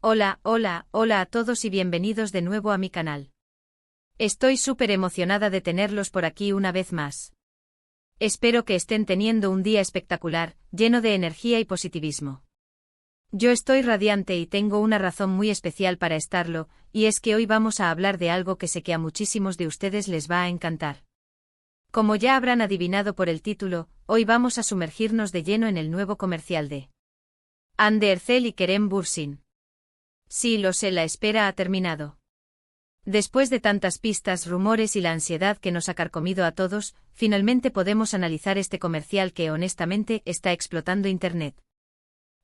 Hola a todos y bienvenidos de nuevo a mi canal. Estoy súper emocionada de tenerlos por aquí una vez más. Espero que estén teniendo un día espectacular, lleno de energía y positivismo. Yo estoy radiante y tengo una razón muy especial para estarlo, y es que hoy vamos a hablar de algo que sé que a muchísimos de ustedes les va a encantar. Como ya habrán adivinado por el título, hoy vamos a sumergirnos de lleno en el nuevo comercial de Hande Erçel y Kerem Bürsin. Sí, lo sé, la espera ha terminado. Después de tantas pistas, rumores y la ansiedad que nos ha carcomido a todos, finalmente podemos analizar este comercial que honestamente está explotando Internet.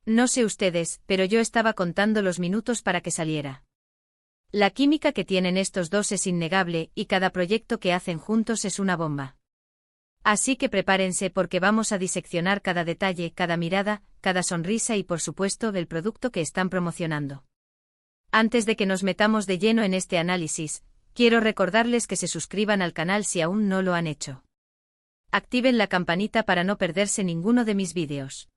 No sé ustedes, pero yo estaba contando los minutos para que saliera. La química que tienen estos dos es innegable y cada proyecto que hacen juntos es una bomba. Así que prepárense porque vamos a diseccionar cada detalle, cada mirada, cada sonrisa y por supuesto el producto que están promocionando. Antes de que nos metamos de lleno en este análisis, quiero recordarles que se suscriban al canal si aún no lo han hecho. Activen la campanita para no perderse ninguno de mis vídeos.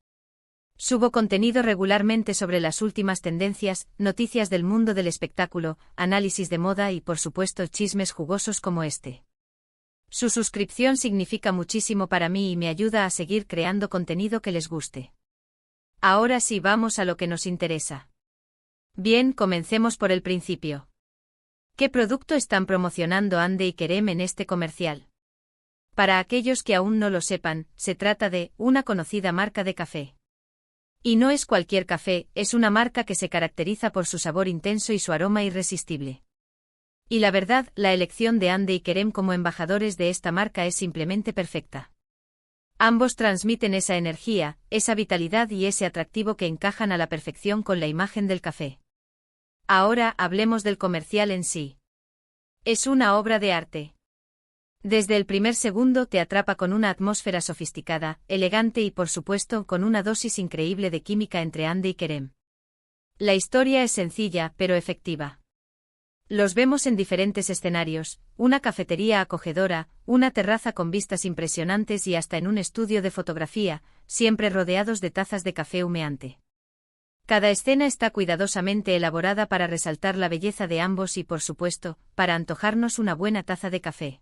Subo contenido regularmente sobre las últimas tendencias, noticias del mundo del espectáculo, análisis de moda y por supuesto chismes jugosos como este. Su suscripción significa muchísimo para mí y me ayuda a seguir creando contenido que les guste. Ahora sí, vamos a lo que nos interesa. Bien, comencemos por el principio. ¿Qué producto están promocionando Hande y Kerem en este comercial? Para aquellos que aún no lo sepan, se trata de una conocida marca de café. Y no es cualquier café, es una marca que se caracteriza por su sabor intenso y su aroma irresistible. Y la verdad, la elección de Hande y Kerem como embajadores de esta marca es simplemente perfecta. Ambos transmiten esa energía, esa vitalidad y ese atractivo que encajan a la perfección con la imagen del café. Ahora hablemos del comercial en sí. Es una obra de arte. Desde el primer segundo te atrapa con una atmósfera sofisticada, elegante y por supuesto con una dosis increíble de química entre Hande y Kerem. La historia es sencilla, pero efectiva. Los vemos en diferentes escenarios, una cafetería acogedora, una terraza con vistas impresionantes y hasta en un estudio de fotografía, siempre rodeados de tazas de café humeante. Cada escena está cuidadosamente elaborada para resaltar la belleza de ambos y, por supuesto, para antojarnos una buena taza de café.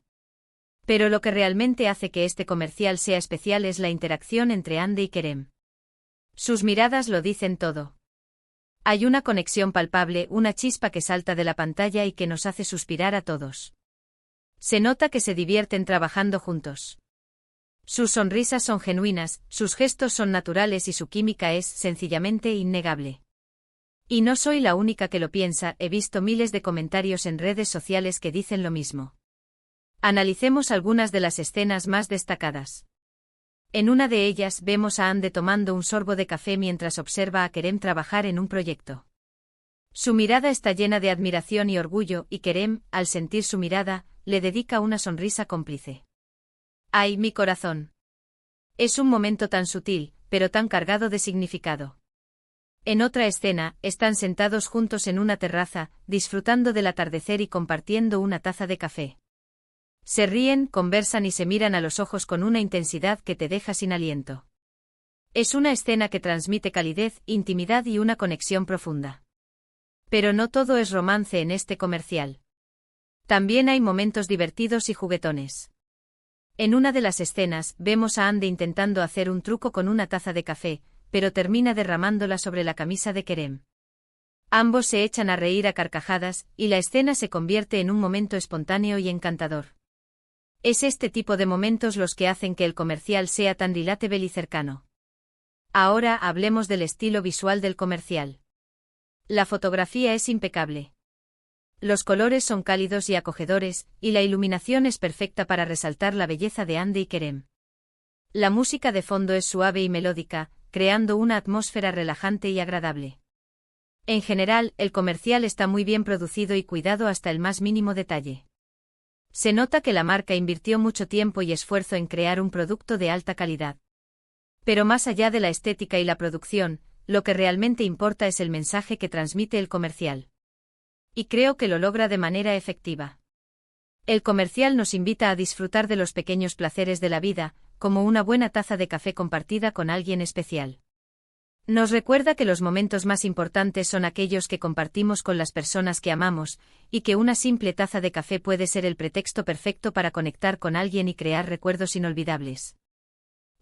Pero lo que realmente hace que este comercial sea especial es la interacción entre Hande y Kerem. Sus miradas lo dicen todo. Hay una conexión palpable, una chispa que salta de la pantalla y que nos hace suspirar a todos. Se nota que se divierten trabajando juntos. Sus sonrisas son genuinas, sus gestos son naturales y su química es, sencillamente, innegable. Y no soy la única que lo piensa, he visto miles de comentarios en redes sociales que dicen lo mismo. Analicemos algunas de las escenas más destacadas. En una de ellas vemos a Hande tomando un sorbo de café mientras observa a Kerem trabajar en un proyecto. Su mirada está llena de admiración y orgullo y Kerem, al sentir su mirada, le dedica una sonrisa cómplice. ¡Ay, mi corazón! Es un momento tan sutil, pero tan cargado de significado. En otra escena, están sentados juntos en una terraza, disfrutando del atardecer y compartiendo una taza de café. Se ríen, conversan y se miran a los ojos con una intensidad que te deja sin aliento. Es una escena que transmite calidez, intimidad y una conexión profunda. Pero no todo es romance en este comercial. También hay momentos divertidos y juguetones. En una de las escenas, vemos a Hande intentando hacer un truco con una taza de café, pero termina derramándola sobre la camisa de Kerem. Ambos se echan a reír a carcajadas, y la escena se convierte en un momento espontáneo y encantador. Es este tipo de momentos los que hacen que el comercial sea tan relatable y cercano. Ahora hablemos del estilo visual del comercial. La fotografía es impecable. Los colores son cálidos y acogedores, y la iluminación es perfecta para resaltar la belleza de Hande y Kerem. La música de fondo es suave y melódica, creando una atmósfera relajante y agradable. En general, el comercial está muy bien producido y cuidado hasta el más mínimo detalle. Se nota que la marca invirtió mucho tiempo y esfuerzo en crear un producto de alta calidad. Pero más allá de la estética y la producción, lo que realmente importa es el mensaje que transmite el comercial. Y creo que lo logra de manera efectiva. El comercial nos invita a disfrutar de los pequeños placeres de la vida, como una buena taza de café compartida con alguien especial. Nos recuerda que los momentos más importantes son aquellos que compartimos con las personas que amamos, y que una simple taza de café puede ser el pretexto perfecto para conectar con alguien y crear recuerdos inolvidables.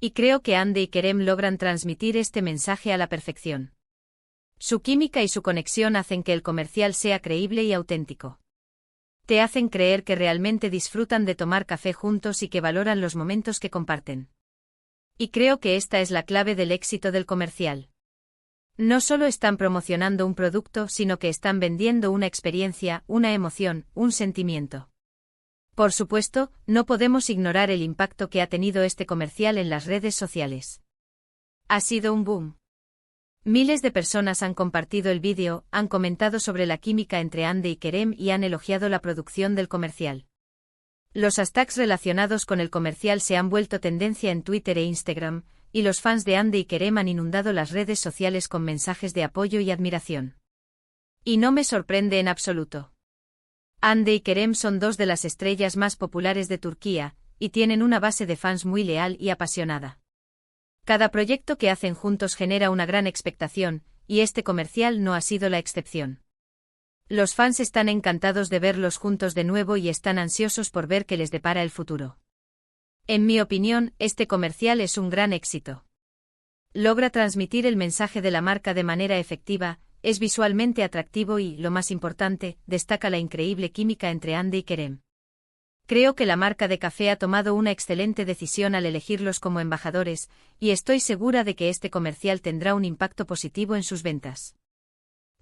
Y creo que Hande y Kerem logran transmitir este mensaje a la perfección. Su química y su conexión hacen que el comercial sea creíble y auténtico. Te hacen creer que realmente disfrutan de tomar café juntos y que valoran los momentos que comparten. Y creo que esta es la clave del éxito del comercial. No solo están promocionando un producto, sino que están vendiendo una experiencia, una emoción, un sentimiento. Por supuesto, no podemos ignorar el impacto que ha tenido este comercial en las redes sociales. Ha sido un boom. Miles de personas han compartido el vídeo, han comentado sobre la química entre Hande y Kerem y han elogiado la producción del comercial. Los hashtags relacionados con el comercial se han vuelto tendencia en Twitter e Instagram, y los fans de Hande y Kerem han inundado las redes sociales con mensajes de apoyo y admiración. Y no me sorprende en absoluto. Hande y Kerem son dos de las estrellas más populares de Turquía, y tienen una base de fans muy leal y apasionada. Cada proyecto que hacen juntos genera una gran expectación, y este comercial no ha sido la excepción. Los fans están encantados de verlos juntos de nuevo y están ansiosos por ver qué les depara el futuro. En mi opinión, este comercial es un gran éxito. Logra transmitir el mensaje de la marca de manera efectiva, es visualmente atractivo y, lo más importante, destaca la increíble química entre Hande y Kerem. Creo que la marca de café ha tomado una excelente decisión al elegirlos como embajadores, y estoy segura de que este comercial tendrá un impacto positivo en sus ventas.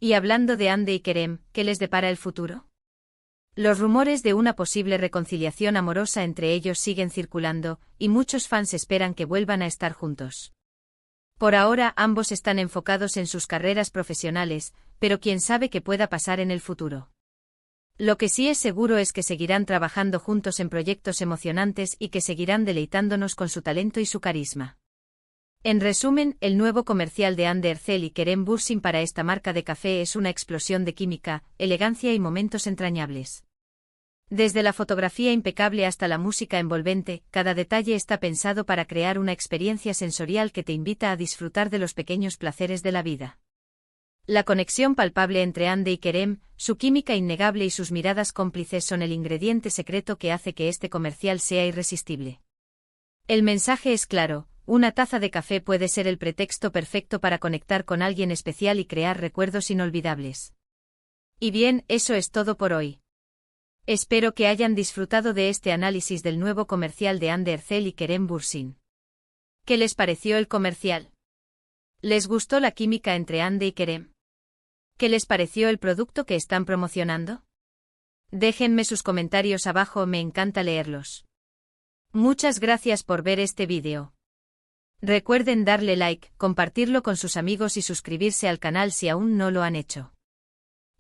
Y hablando de Hande y Kerem, ¿qué les depara el futuro? Los rumores de una posible reconciliación amorosa entre ellos siguen circulando, y muchos fans esperan que vuelvan a estar juntos. Por ahora ambos están enfocados en sus carreras profesionales, pero quién sabe qué pueda pasar en el futuro. Lo que sí es seguro es que seguirán trabajando juntos en proyectos emocionantes y que seguirán deleitándonos con su talento y su carisma. En resumen, el nuevo comercial de Hande Erçel y Kerem Bürsin para esta marca de café es una explosión de química, elegancia y momentos entrañables. Desde la fotografía impecable hasta la música envolvente, cada detalle está pensado para crear una experiencia sensorial que te invita a disfrutar de los pequeños placeres de la vida. La conexión palpable entre Hande y Kerem, su química innegable y sus miradas cómplices son el ingrediente secreto que hace que este comercial sea irresistible. El mensaje es claro, una taza de café puede ser el pretexto perfecto para conectar con alguien especial y crear recuerdos inolvidables. Y bien, eso es todo por hoy. Espero que hayan disfrutado de este análisis del nuevo comercial de Hande Erçel y Kerem Bürsin. ¿Qué les pareció el comercial? ¿Les gustó la química entre Hande y Kerem? ¿Qué les pareció el producto que están promocionando? Déjenme sus comentarios abajo, me encanta leerlos. Muchas gracias por ver este vídeo. Recuerden darle like, compartirlo con sus amigos y suscribirse al canal si aún no lo han hecho.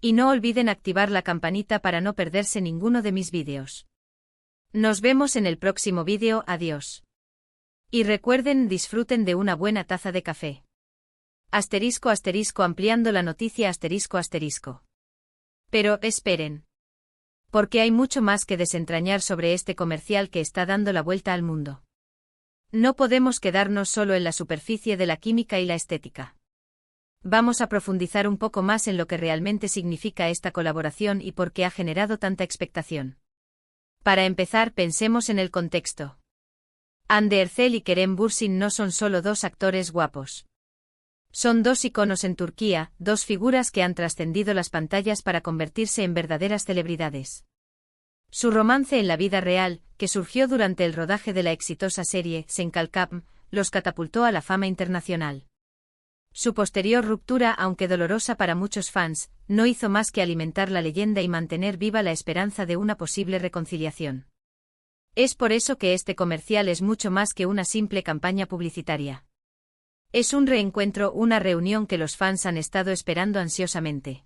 Y no olviden activar la campanita para no perderse ninguno de mis vídeos. Nos vemos en el próximo vídeo, adiós. Y recuerden, disfruten de una buena taza de café. *** ampliando la noticia ***. Pero, esperen. Porque hay mucho más que desentrañar sobre este comercial que está dando la vuelta al mundo. No podemos quedarnos solo en la superficie de la química y la estética. Vamos a profundizar un poco más en lo que realmente significa esta colaboración y por qué ha generado tanta expectación. Para empezar, pensemos en el contexto. Hande Erçel y Kerem Bürsin no son solo dos actores guapos. Son dos iconos en Turquía, dos figuras que han trascendido las pantallas para convertirse en verdaderas celebridades. Su romance en la vida real, que surgió durante el rodaje de la exitosa serie Senkalkam, los catapultó a la fama internacional. Su posterior ruptura, aunque dolorosa para muchos fans, no hizo más que alimentar la leyenda y mantener viva la esperanza de una posible reconciliación. Es por eso que este comercial es mucho más que una simple campaña publicitaria. Es un reencuentro, una reunión que los fans han estado esperando ansiosamente.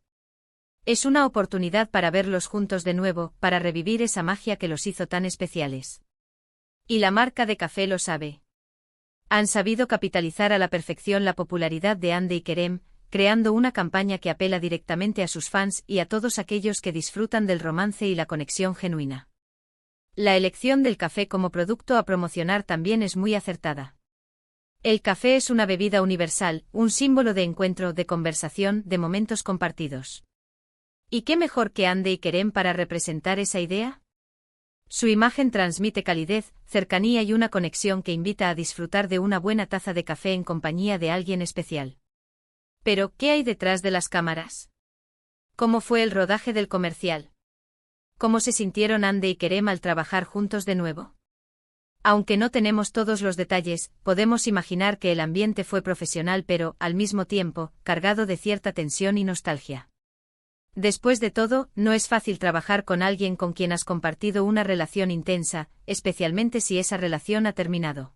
Es una oportunidad para verlos juntos de nuevo, para revivir esa magia que los hizo tan especiales. Y la marca de café lo sabe. Han sabido capitalizar a la perfección la popularidad de Hande y Kerem, creando una campaña que apela directamente a sus fans y a todos aquellos que disfrutan del romance y la conexión genuina. La elección del café como producto a promocionar también es muy acertada. El café es una bebida universal, un símbolo de encuentro, de conversación, de momentos compartidos. ¿Y qué mejor que Ande y Kerem para representar esa idea? Su imagen transmite calidez, cercanía y una conexión que invita a disfrutar de una buena taza de café en compañía de alguien especial. Pero, ¿qué hay detrás de las cámaras? ¿Cómo fue el rodaje del comercial? ¿Cómo se sintieron Ande y Kerem al trabajar juntos de nuevo? Aunque no tenemos todos los detalles, podemos imaginar que el ambiente fue profesional pero, al mismo tiempo, cargado de cierta tensión y nostalgia. Después de todo, no es fácil trabajar con alguien con quien has compartido una relación intensa, especialmente si esa relación ha terminado.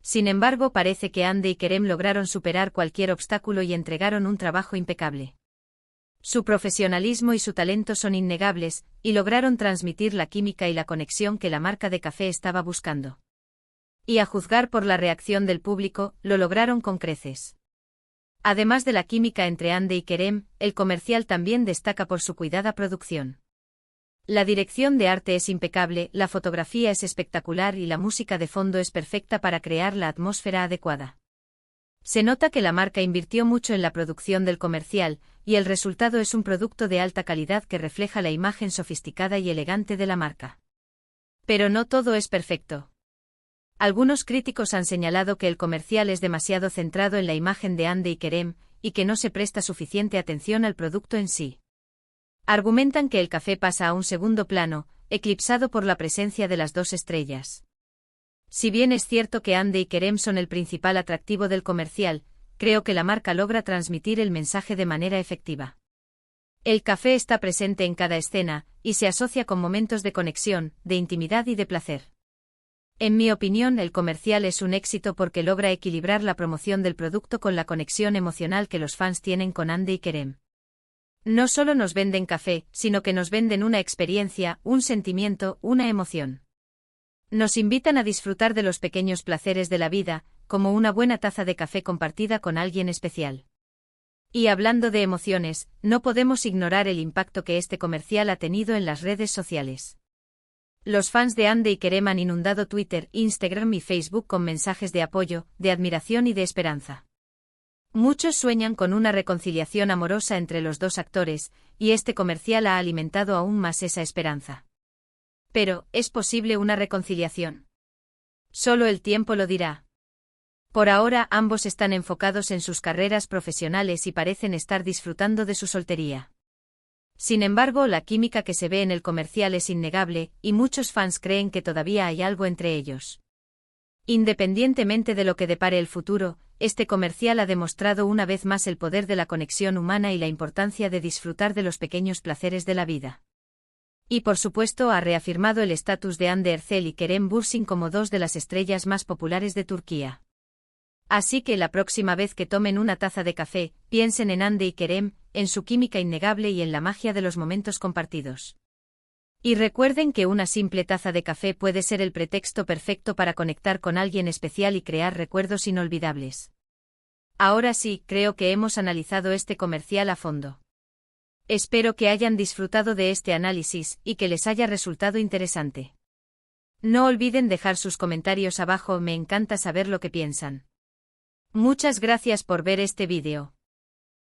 Sin embargo, parece que Ande y Kerem lograron superar cualquier obstáculo y entregaron un trabajo impecable. Su profesionalismo y su talento son innegables, y lograron transmitir la química y la conexión que la marca de café estaba buscando. Y a juzgar por la reacción del público, lo lograron con creces. Además de la química entre Ande y Kerem, el comercial también destaca por su cuidada producción. La dirección de arte es impecable, la fotografía es espectacular y la música de fondo es perfecta para crear la atmósfera adecuada. Se nota que la marca invirtió mucho en la producción del comercial, y el resultado es un producto de alta calidad que refleja la imagen sofisticada y elegante de la marca. Pero no todo es perfecto. Algunos críticos han señalado que el comercial es demasiado centrado en la imagen de Ande y Kerem, y que no se presta suficiente atención al producto en sí. Argumentan que el café pasa a un segundo plano, eclipsado por la presencia de las dos estrellas. Si bien es cierto que Ande y Kerem son el principal atractivo del comercial, creo que la marca logra transmitir el mensaje de manera efectiva. El café está presente en cada escena, y se asocia con momentos de conexión, de intimidad y de placer. En mi opinión, el comercial es un éxito porque logra equilibrar la promoción del producto con la conexión emocional que los fans tienen con Ande y Kerem. No solo nos venden café, sino que nos venden una experiencia, un sentimiento, una emoción. Nos invitan a disfrutar de los pequeños placeres de la vida, como una buena taza de café compartida con alguien especial. Y hablando de emociones, no podemos ignorar el impacto que este comercial ha tenido en las redes sociales. Los fans de Ande y Kerem han inundado Twitter, Instagram y Facebook con mensajes de apoyo, de admiración y de esperanza. Muchos sueñan con una reconciliación amorosa entre los dos actores, y este comercial ha alimentado aún más esa esperanza. Pero, ¿es posible una reconciliación? Solo el tiempo lo dirá. Por ahora ambos están enfocados en sus carreras profesionales y parecen estar disfrutando de su soltería. Sin embargo, la química que se ve en el comercial es innegable, y muchos fans creen que todavía hay algo entre ellos. Independientemente de lo que depare el futuro, este comercial ha demostrado una vez más el poder de la conexión humana y la importancia de disfrutar de los pequeños placeres de la vida. Y por supuesto ha reafirmado el estatus de Hande Erçel y Kerem Bürsin como dos de las estrellas más populares de Turquía. Así que la próxima vez que tomen una taza de café, piensen en Hande y Kerem, en su química innegable y en la magia de los momentos compartidos. Y recuerden que una simple taza de café puede ser el pretexto perfecto para conectar con alguien especial y crear recuerdos inolvidables. Ahora sí, creo que hemos analizado este comercial a fondo. Espero que hayan disfrutado de este análisis y que les haya resultado interesante. No olviden dejar sus comentarios abajo, me encanta saber lo que piensan. Muchas gracias por ver este vídeo.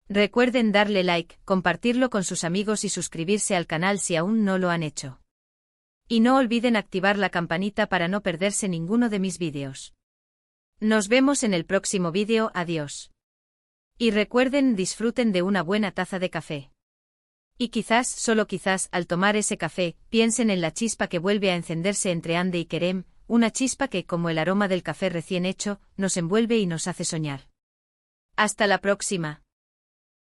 Recuerden darle like, compartirlo con sus amigos y suscribirse al canal si aún no lo han hecho. Y no olviden activar la campanita para no perderse ninguno de mis vídeos. Nos vemos en el próximo vídeo, adiós. Y recuerden, disfruten de una buena taza de café. Y quizás, solo quizás, al tomar ese café, piensen en la chispa que vuelve a encenderse entre Hande y Kerem, una chispa que, como el aroma del café recién hecho, nos envuelve y nos hace soñar. Hasta la próxima.